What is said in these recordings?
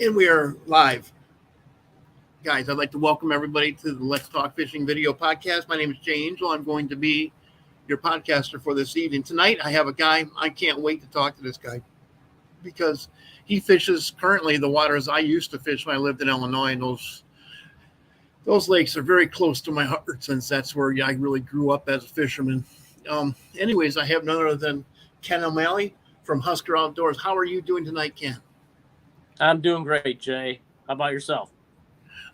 And we are live. Guys, I'd like to welcome everybody to the Let's Talk Fishing video podcast. My name is Jay Angel. I'm going to be your podcaster for this evening. Tonight, I have a guy. I can't wait to talk to this guy because he fishes currently the waters I used to fish when I lived in Illinois. And those lakes are very close to my heart since that's where I really grew up as a fisherman. Anyways, I have none other than Ken O'Malley from Husker Outdoors. How are you doing tonight, Ken? I'm doing great, Jay. How about yourself?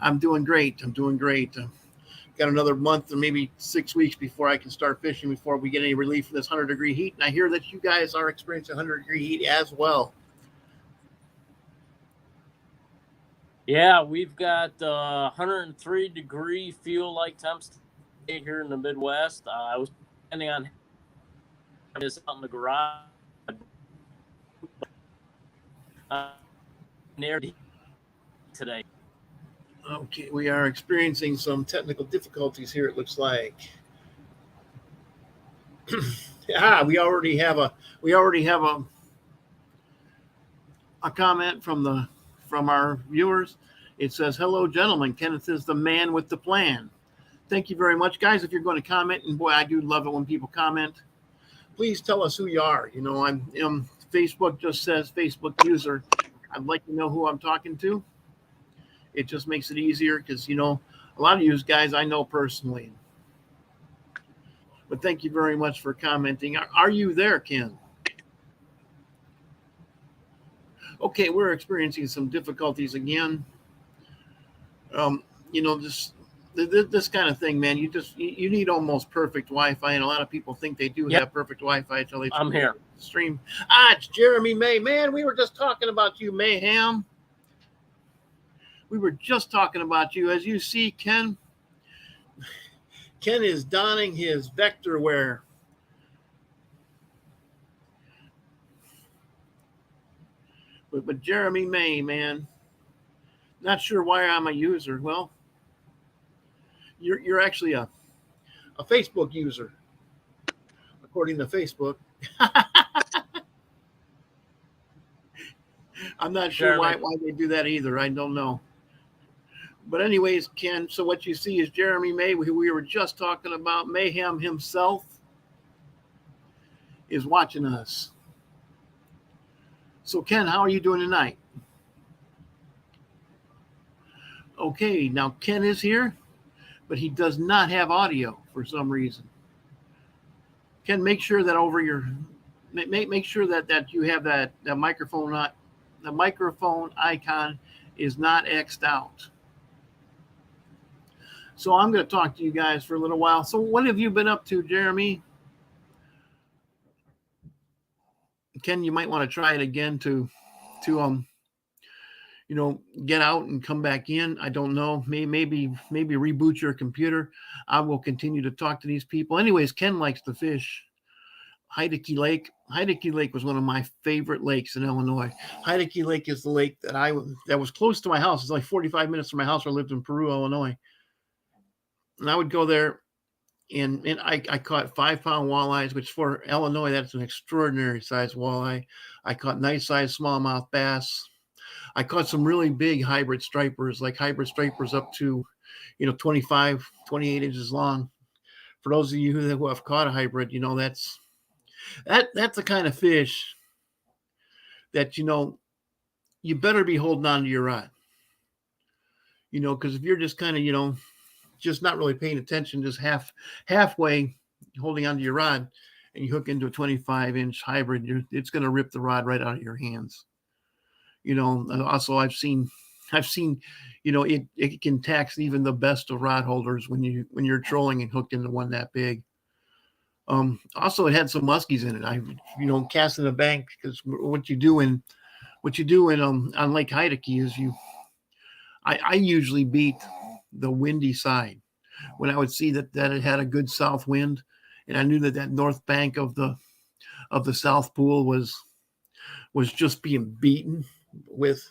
I'm doing great. Got another month or maybe 6 weeks before I can start fishing before we get any relief from this 100-degree heat. And I hear that you guys are experiencing 100-degree heat as well. Yeah, we've got 103-degree feel-like temps here in the Midwest. I was planning on this out in the garage. Near today. Okay, we are experiencing some technical difficulties here, it looks like. We already have a comment from our viewers. It says, "Hello, gentlemen. Kenneth is the man with the plan." Thank you very much, guys. If you're going to comment, and boy, I do love it when people comment. Please tell us who you are. Facebook just says Facebook user. I'd like to know who I'm talking to. It just makes it easier because, a lot of you guys I know personally. But thank you very much for commenting. Are you there, Ken? Okay, we're experiencing some difficulties again. This kind of thing, man. You need almost perfect Wi-Fi, and a lot of people think they do have perfect Wi-Fi until they I'm here. Stream. It's Jeremy May. Man, we were just talking about you, Mayhem. We were just talking about you. As you see, Ken is donning his vector wear. But Jeremy May, man, not sure why I'm a user. Well, you're actually a Facebook user, according to Facebook. I'm not sure why they do that either. I don't know. But anyways, Ken, so what you see is Jeremy May, who we were just talking about. Mayhem himself is watching us. So, Ken, how are you doing tonight? Okay, now Ken is here, but he does not have audio for some reason. Ken, make sure that make sure that you have that microphone not the microphone icon is not X'd out. So I'm going to talk to you guys for a little while. So what have you been up to, Jeremy? Ken, you might want to try it again to get out and come back in. I don't know. Maybe reboot your computer. I will continue to talk to these people. Anyways, Ken likes to fish. Heidecke Lake. Heidecke Lake was one of my favorite lakes in Illinois. Heidecke Lake is the lake that was close to my house. It's like 45 minutes from my house where I lived in Peru, Illinois. And I would go there, and I caught 5-pound walleyes, which for Illinois, that's an extraordinary size walleye. I caught nice size smallmouth bass. I caught some really big hybrid stripers up to, 25, 28 inches long. For those of you who have caught a hybrid, that's the kind of fish that, you better be holding on to your rod. Because if you're just kind of, just not really paying attention, just halfway holding onto your rod, and you hook into a 25-inch hybrid, it's going to rip the rod right out of your hands. Also I've seen, it can tax even the best of rod holders when you're trolling and hooked into one that big. Also it had some muskies in it. I cast in the bank, because what you do in on Lake Heidecke is I usually beat the windy side when I would see that it had a good south wind, and I knew that north bank of the South Pool was just being beaten with.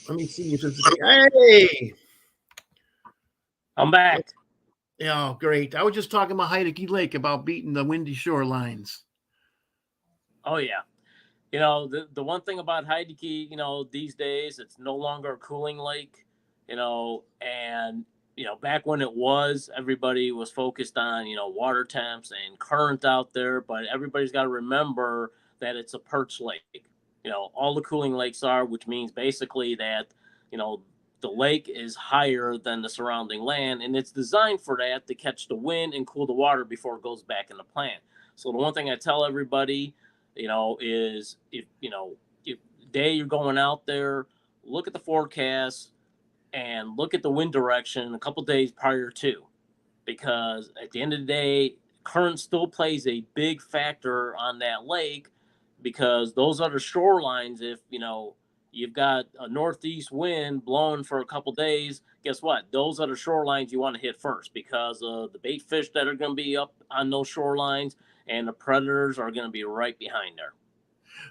Let me see if it's hey. I'm back. Oh, great. I was just talking about Heidecke Lake, about beating the windy shorelines. Oh, yeah. The one thing about Heideke, these days it's no longer a cooling lake, and back when it was, everybody was focused on water temps and current out there, but everybody's got to remember that it's a perch lake. All the cooling lakes are, which means basically that you know the lake is higher than the surrounding land, and it's designed for that to catch the wind and cool the water before it goes back in the plant. So the one thing I tell everybody, is if day you're going out there, look at the forecast and look at the wind direction a couple days prior to, because at the end of the day, current still plays a big factor on that lake, because those other shorelines, if you've got a northeast wind blowing for a couple days, guess what? Those other shorelines you want to hit first, because of the bait fish that are going to be up on those shorelines, and the predators are going to be right behind there.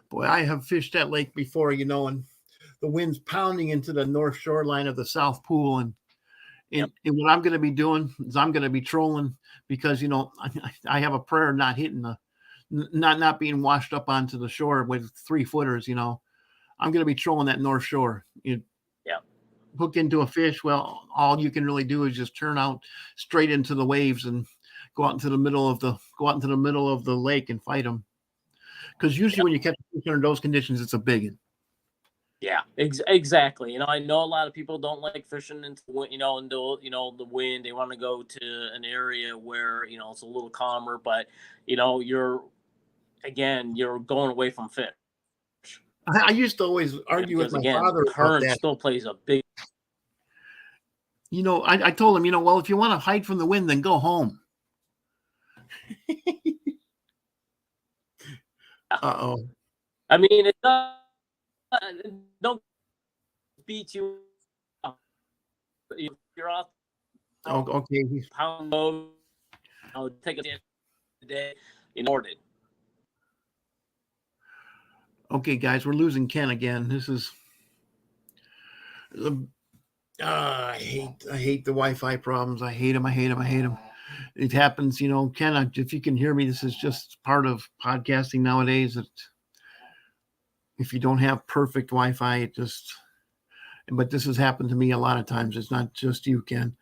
Boy, I have fished that lake before, and the wind's pounding into the north shoreline of the South Pool. And Yep. what I'm going to be doing is I'm going to be trolling, because, I have a prayer not hitting not being washed up onto the shore with 3-footers. I'm going to be trolling that north shore. Hook into a fish. Well, all you can really do is just turn out straight into the waves and go out into the middle of the lake and fight them. Because usually when you catch a fish under those conditions, it's a biggin. Yeah, exactly. I know a lot of people don't like fishing into the wind. They want to go to an area where it's a little calmer, but you're going away from fish. I used to always argue with my father about current that. still plays a big. I told him, well, if you want to hide from the wind, then go home. Uh-oh. I mean, it don't beat you. You're off. Oh, okay. Pound mode. Take a day. It. Okay, guys, we're losing Ken again. This is. I hate the Wi-Fi problems. I hate them. It happens, Ken, if you can hear me, this is just part of podcasting nowadays. If you don't have perfect Wi-Fi, but this has happened to me a lot of times. It's not just you, Ken.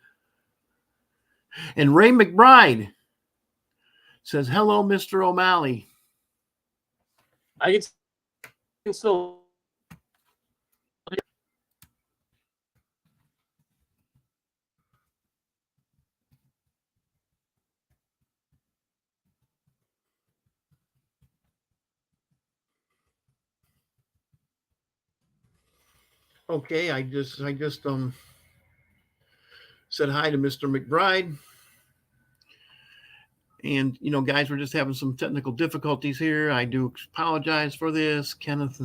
And Ray McBride says, hello, Mr. O'Malley. I can still. Okay, I just said hi to Mr. McBride. And, guys, we're just having some technical difficulties here. I do apologize for this. Kenneth,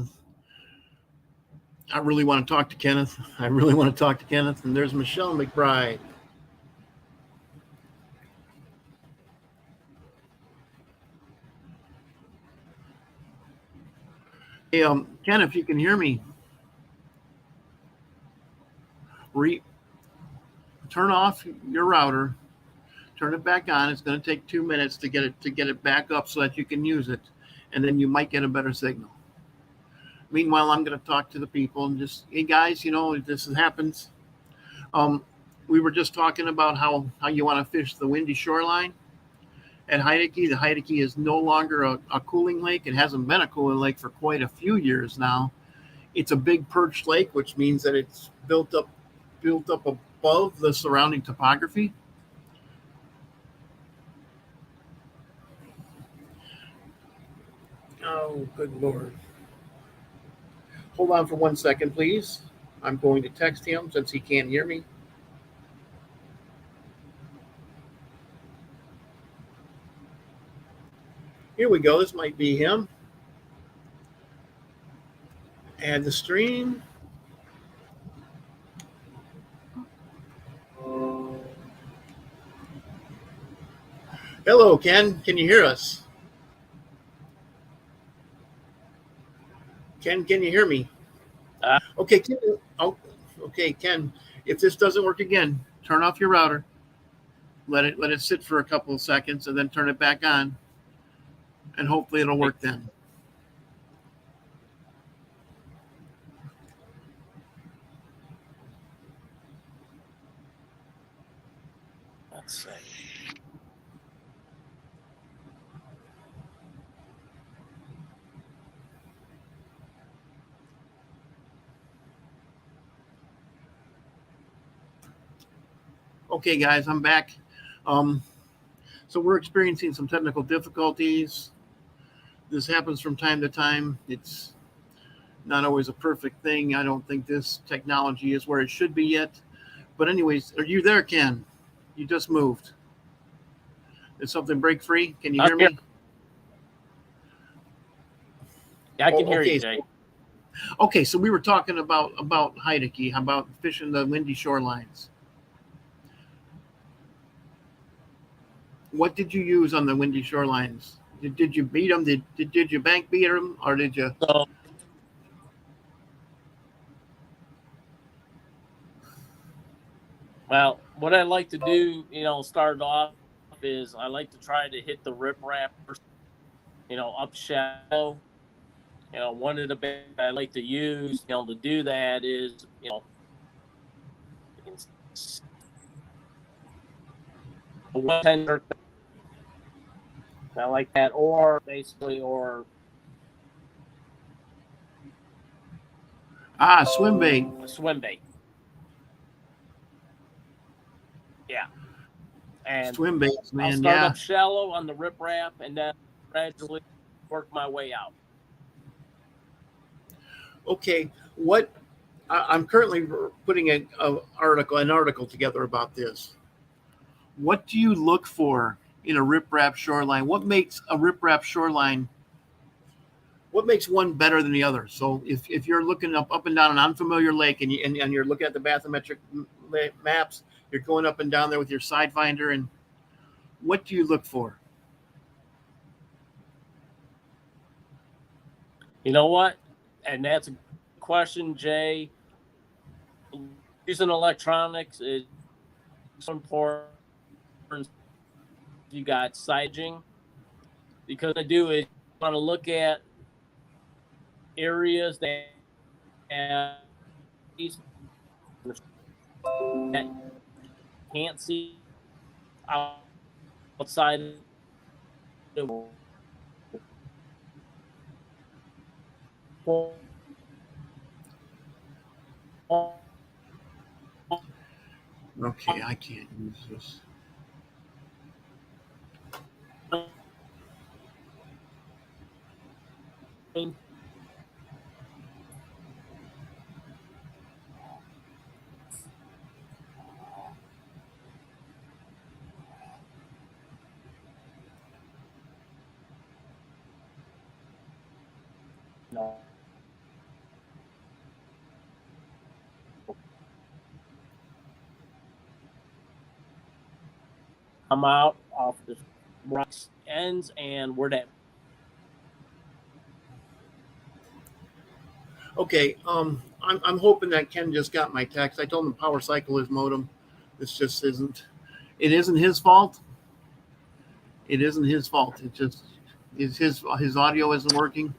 I really want to talk to Kenneth. And there's Michelle McBride. Hey, Ken, if you can hear me, turn off your router, turn it back on. It's going to take 2 minutes to get it back up so that you can use it, and then you might get a better signal. Meanwhile, I'm going to talk to the people and just, hey guys, this happens. We were just talking about how you want to fish the windy shoreline at Heideke. The Heideke is no longer a cooling lake. It hasn't been a cooling lake for quite a few years now. It's a big perched lake, which means that it's built up above the surrounding topography. Oh, good Lord. Hold on for 1 second, please. I'm going to text him since he can't hear me. Here we go. This might be him. Add the stream. Hello, Ken. Can you hear us? Ken, can you hear me? Okay, Ken. Okay, Ken. If this doesn't work again, turn off your router. Let it sit for a couple of seconds, and then turn it back on. And hopefully it'll work then. Okay, guys, I'm back. Um, so we're experiencing some technical difficulties. This happens from time to time. It's not always a perfect thing. I don't think this technology is where it should be yet. But anyways, are you there, Ken? You just moved. Did something break free? Can you I'm hear here. me? Yeah, I can Oh, hear you, okay. Jay. Okay, so we were talking about Heideke, about fishing the windy shorelines. What did you use on the windy shorelines? Did you beat them? Did you bank beat them, or did you? So, well, what I like to do, start off is I like to try to hit the riprap, up shallow. One of the bait I like to use, to do that is, one tender. I like that, or basically, or Swim bait. a swim bait. Yeah, and Swim baits, I'll man. start Yeah. up shallow on the riprap, and then gradually work my way out. Okay. What? I'm currently putting an article together about this. What do you look for in a riprap shoreline? What makes a riprap shoreline? What makes one better than the other? So if you're looking up and down an unfamiliar lake and you're looking at the bathymetric maps, you're going up and down there with your side finder, and what do you look for? You know what? And that's a question, Jay. Using electronics is so important. You got sighting, because I do is want to look at areas that can't see outside of Okay, I can't use this. no. Come out off the rocks ends and where that. Okay, I'm hoping that Ken just got my text. I told him to power cycle his modem. This just isn't. It isn't his fault. It isn't his fault. It just is his audio isn't working.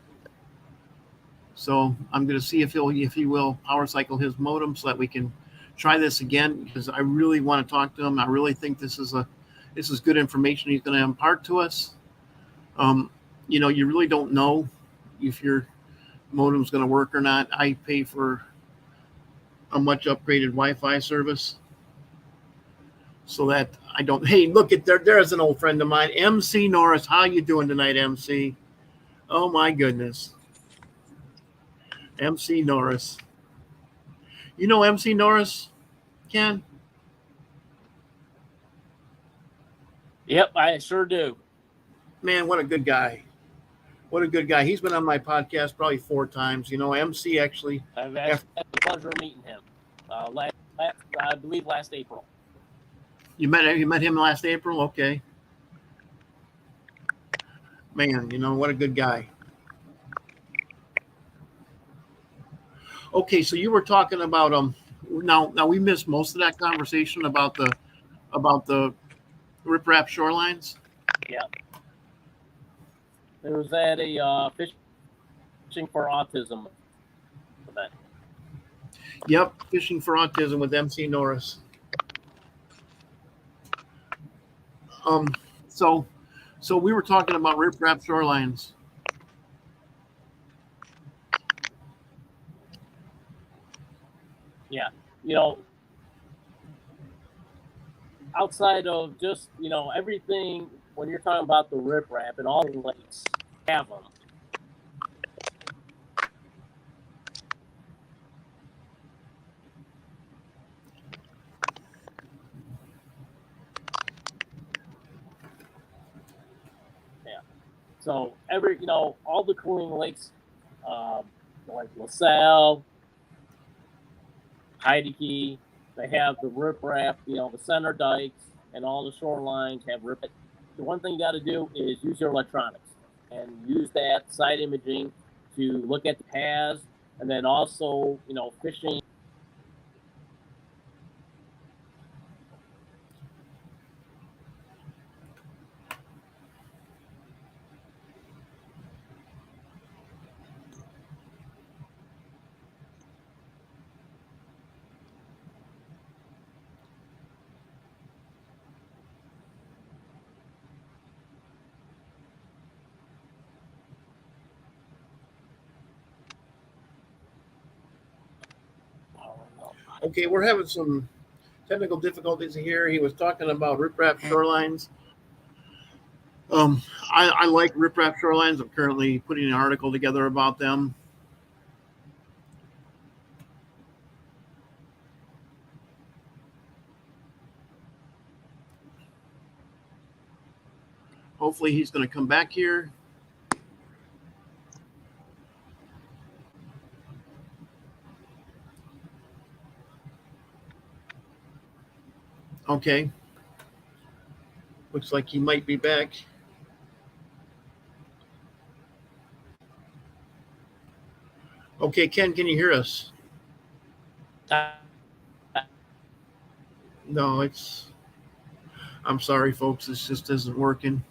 So I'm going to see if he will power cycle his modem so that we can try this again, because I really want to talk to him. I really think this is good information he's going to impart to us. Um, you really don't know if your modem's going to work or not. I pay for a much upgraded Wi-Fi service so that I don't. Hey, look at there's an old friend of mine, MC Norris. How you doing tonight, MC? Oh my goodness, MC Norris. You know MC Norris, Ken? Yep, I sure do. Man, what a good guy. What a good guy. He's been on my podcast probably 4 times. MC actually. I've actually After, had the pleasure of meeting him. I believe last April. you met him last April? Okay. Man, what a good guy. Okay, so you were talking about now we missed most of that conversation about the riprap shorelines. Yeah, it was at a fishing for autism event. Yep, fishing for autism with MC Norris. Um, so so we were talking about riprap shorelines. Yeah, you know, outside of just everything, when you're talking about the riprap and all the lakes have them. Yeah. So all the cooling lakes, like LaSalle, Heideke, they have the riprap, the center dikes and all the shorelines have riprap. The one thing you got to do is use your electronics and use that side imaging to look at the paths, and then also, fishing. Okay, we're having some technical difficulties here. He was talking about riprap shorelines. Um, I like riprap shorelines. I'm currently putting an article together about them. Hopefully, he's going to come back here. Okay. Looks like he might be back. Okay, Ken, can you hear us? No, I'm sorry, folks. This just isn't working.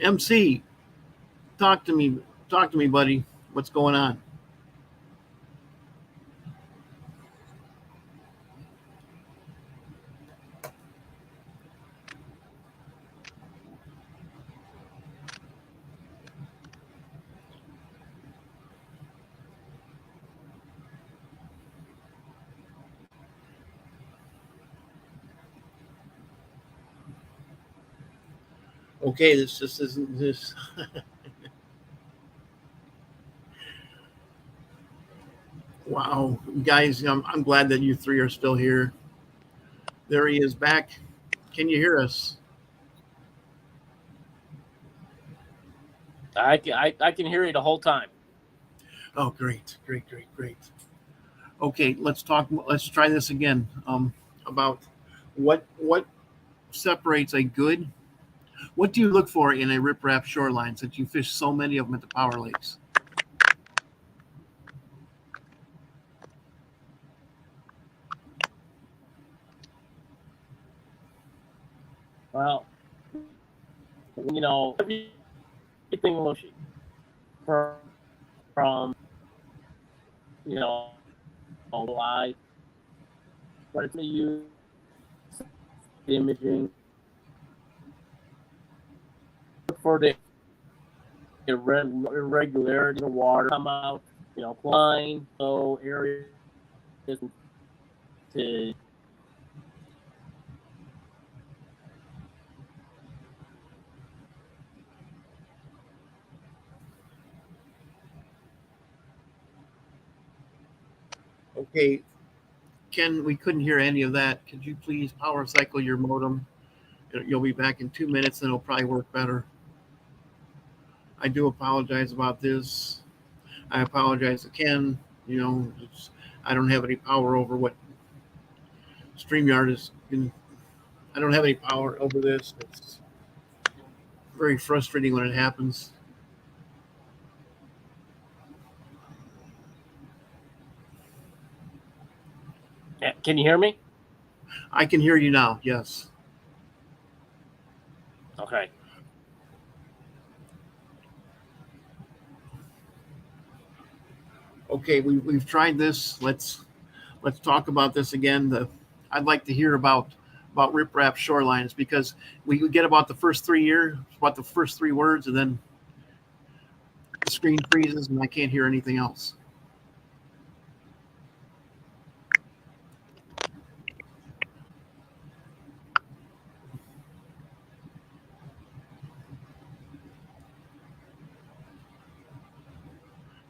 MC, talk to me. Talk to me, buddy. What's going on? Okay, this just isn't this. Wow, guys, I'm glad that you three are still here. There he is back. Can you hear us? I can hear you the whole time. Oh, great, great, great, great. Okay, let's talk. Let's try this again. About what separates a good. What do you look for in a riprap shoreline since you fish so many of them at the power lakes? Well, everything mushy from live, but it's a use imaging for the irregularity of the water come out, line, so areas to Okay, Ken, we couldn't hear any of that. Could you please power cycle your modem? You'll be back in 2 minutes, and it'll probably work better. I do apologize about this. I apologize to Ken. I don't have any power over what StreamYard is. I don't have any power over this. It's very frustrating when it happens. Can you hear me? I can hear you now. Yes. Okay. Okay, we've tried this. Let's talk about this again. I'd like to hear about riprap shorelines because we get about the first 3 words, and then the screen freezes and I can't hear anything else.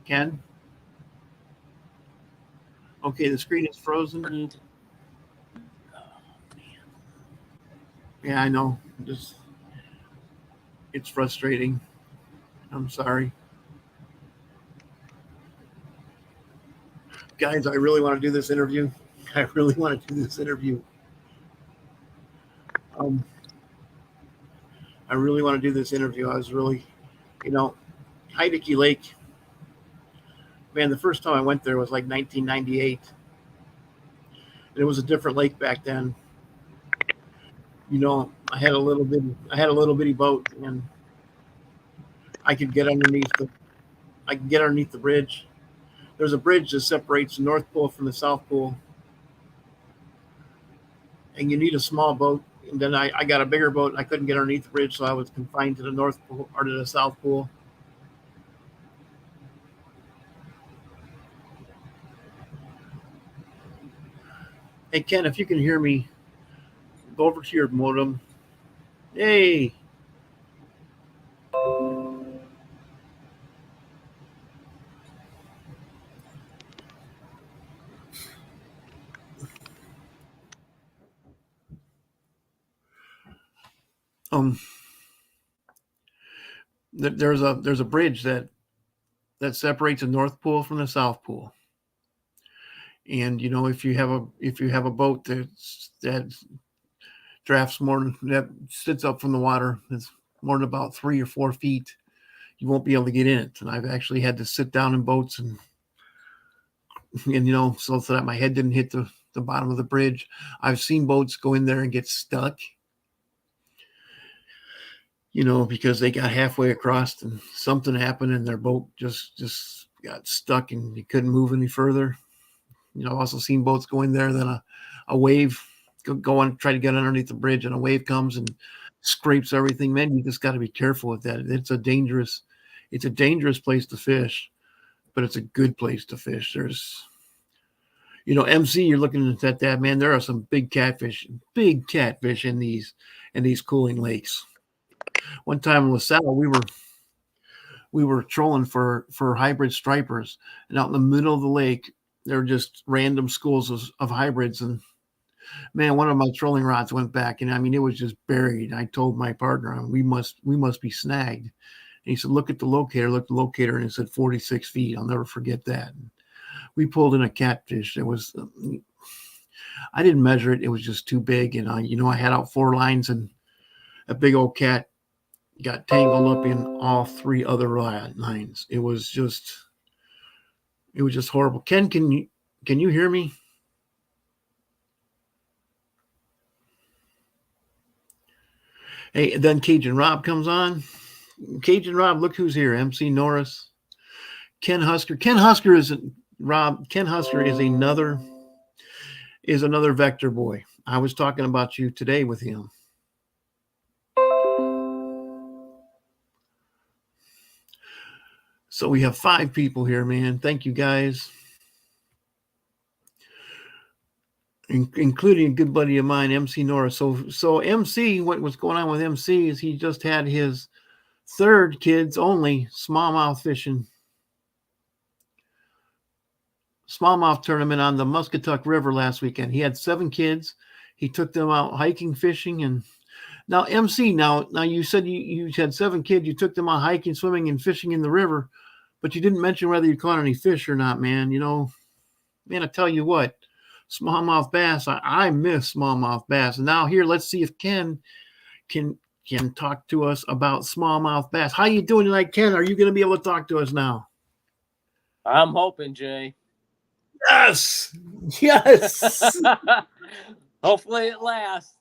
Ken? Okay, the screen is frozen. Yeah, I know. Just it's frustrating. I'm sorry. Guys, I really want to do this interview. I really want to do this interview. Um, I really want to do this interview. I was really, you know, Heideke Lake, man, the first time I went there was like 1998. And it was a different lake back then. I had a little bitty boat, and I could get underneath the bridge. There's a bridge that separates the North Pole from the South Pole, and you need a small boat. And then I got a bigger boat, and I couldn't get underneath the bridge, so I was confined to the North Pole or to the South Pole. Hey Ken, if you can hear me, go over to your modem. Hey, um, there's a bridge that separates the North Pole from the South Pole. And if you have a boat that drafts more than that sits up from the water, it's more than about 3 or 4 feet, you won't be able to get in it. And I've actually had to sit down in boats and so that my head didn't hit the bottom of the bridge. I've seen boats go in there and get stuck, because they got halfway across and something happened and their boat just got stuck and you couldn't move any further. I've also seen boats go in there, then a wave go on, try to get underneath the bridge, and a wave comes and scrapes everything. Man, you just got to be careful with that. It's a dangerous place to fish, but it's a good place to fish. There's, MC, you're looking at that, man. There are some big catfish in these cooling lakes. One time in LaSalle, we were trolling for hybrid stripers, and out in the middle of the lake, there were just random schools of hybrids. And man, one of my trolling rods went back, and I mean, it was just buried. I told my partner, we must be snagged. And he said, look at the locator, and it said 46 feet. I'll never forget that. And we pulled in a catfish. I didn't measure it. It was just too big. And I had out 4 lines, and a big old cat got tangled up in all 3 other lines. It was just horrible. Ken, can you hear me? Hey, then Cajun Rob comes on. Cajun Rob, look who's here. MC Norris, Ken Husker. Ken Husker is another vector boy. I was talking about you today with him. So we have 5 people here, man. Thank you, guys. Including a good buddy of mine, MC Norris. So MC, what's going on with MC is he just had his 3rd kids only smallmouth tournament on the Muscatuck River last weekend. He had 7 kids. He took them out hiking, fishing, and now MC. Now you said you had 7 kids. You took them out hiking, swimming, and fishing in the river, but you didn't mention whether you caught any fish or not, man. Man, I tell you what. Smallmouth bass. I miss smallmouth bass. And now here, let's see if Ken can talk to us about smallmouth bass. How you doing tonight, Ken? Are you going to be able to talk to us now? I'm hoping, Jay. Yes. Hopefully it lasts.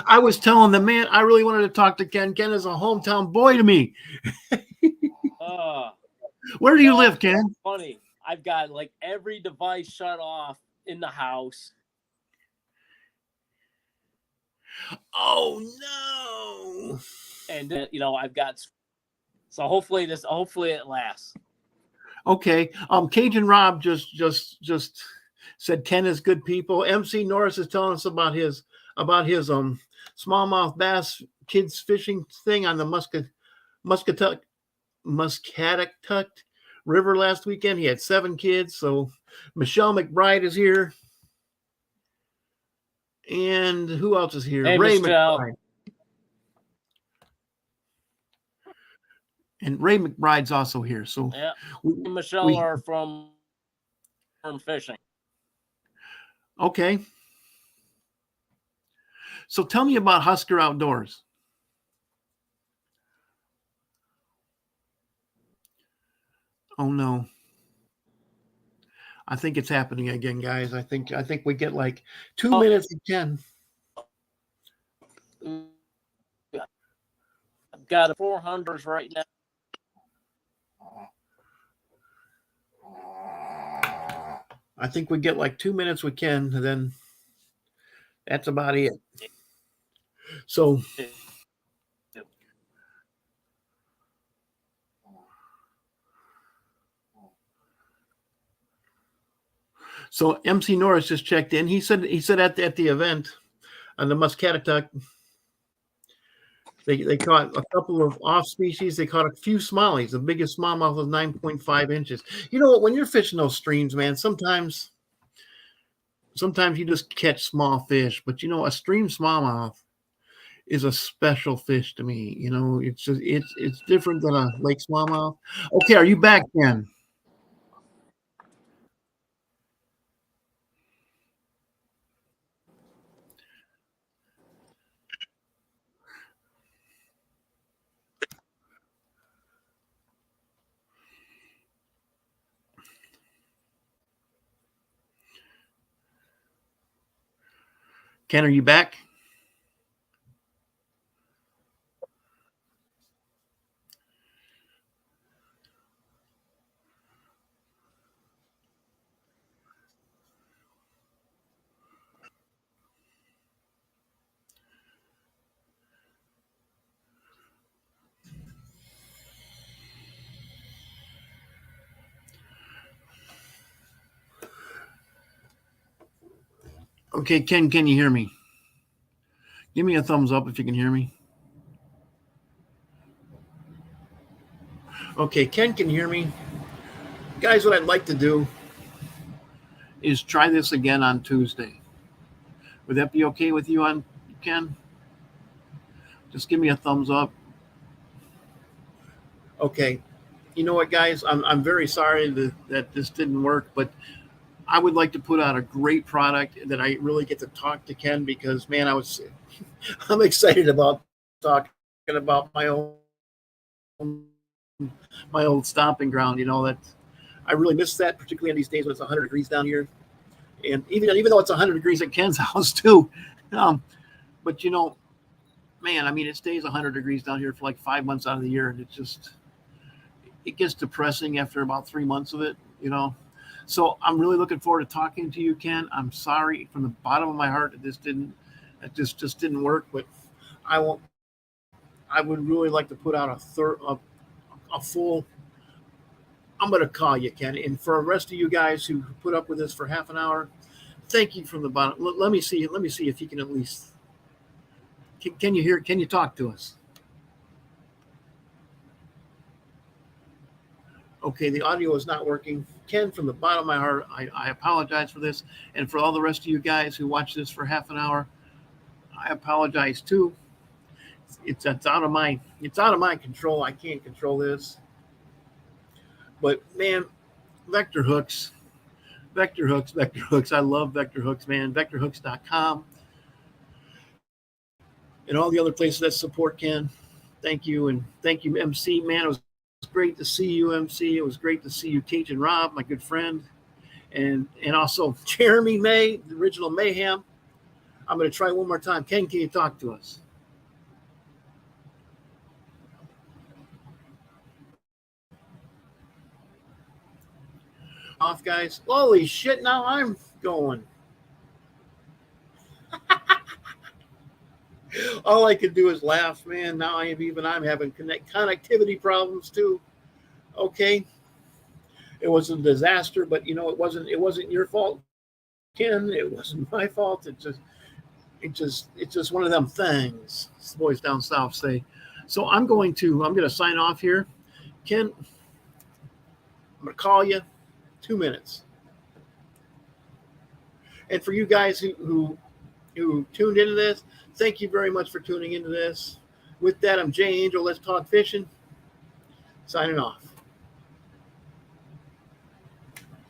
I was telling the man I really wanted to talk to Ken. Ken is a hometown boy to me. Where do you live, Ken? Funny. I've got like every device shut off in the house. Oh no. And I've got, so hopefully it lasts. Okay. Cajun Rob just said Ken is good people. MC Norris is telling us about his smallmouth bass kids fishing thing on the Muscatuck river last weekend. He had 7 kids. So Michelle McBride is here. And who else is here? Hey, Ray Michelle. McBride. And Ray McBride's also here. So yeah, Michelle are from fishing. Okay. So tell me about Husker Outdoors. Oh no. I think it's happening again, guys. I think we get like 2 minutes again. I've got a 400s right now. I think we get like 2 minutes with Ken, and then that's about it. So MC Norris just checked in. He said at the event on the Muscatatuck, they caught a couple of off species. They caught a few smallies. The biggest smallmouth was 9.5 inches. You know what? When you're fishing those streams, man, sometimes you just catch small fish. But you know, a stream smallmouth is a special fish to me. You know, it's just it's different than a lake smallmouth. Okay, are you back, Ken? Ken, are you back? Okay, Ken, can you hear me? Give me a thumbs up if you can hear me. Okay, Ken can hear me. Guys, what I'd like to do is try this again on Tuesday. Would that be okay with you, on Ken? Just give me a thumbs up. Okay. You know what, guys? I'm very sorry that this didn't work, but I would like to put out a great product that I really get to talk to Ken, because man, I'm excited about talking about my old stomping ground. You know, that I really miss that, particularly on these days when it's 100 degrees down here, and even though it's 100 degrees at Ken's house too. But you know, man, I mean, it stays 100 degrees down here for like 5 months out of the year, and it gets depressing after about 3 months of it. You know. So I'm really looking forward to talking to you, Ken. I'm sorry from the bottom of my heart that this just didn't work, but I would really like to put out a full. I'm going to call you, Ken. And for the rest of you guys who put up with this for half an hour, thank you from the bottom. Let me see if you can at least. Can you hear? Can you talk to us? Okay, the audio is not working. Ken, from the bottom of my heart, I apologize for this. And for all the rest of you guys who watch this for half an hour, I apologize too. It's out of my control. I can't control this. But man, vector hooks. I love vector hooks, man. Vectorhooks.com and all the other places that support Ken. Thank you, and thank you, MC. Man, it was great to see you, MC. It was great to see you, Cajun Rob, my good friend, and also Jeremy May, the original Mayhem. I'm going to try one more time. Ken, can you talk to us? Off, guys. Holy shit! Now I'm going. All I could do is laugh, man. Now I'm having connectivity problems too. Okay, it was a disaster, but you know, it wasn't your fault, Ken. It wasn't my fault. It's just one of them things, the boys down south say. So I'm going to sign off here. Ken, going to call you 2 minutes. And for you guys who tuned into this, thank you very much for tuning into this. With that, I'm Jay Angel. Let's talk fishing. Signing off.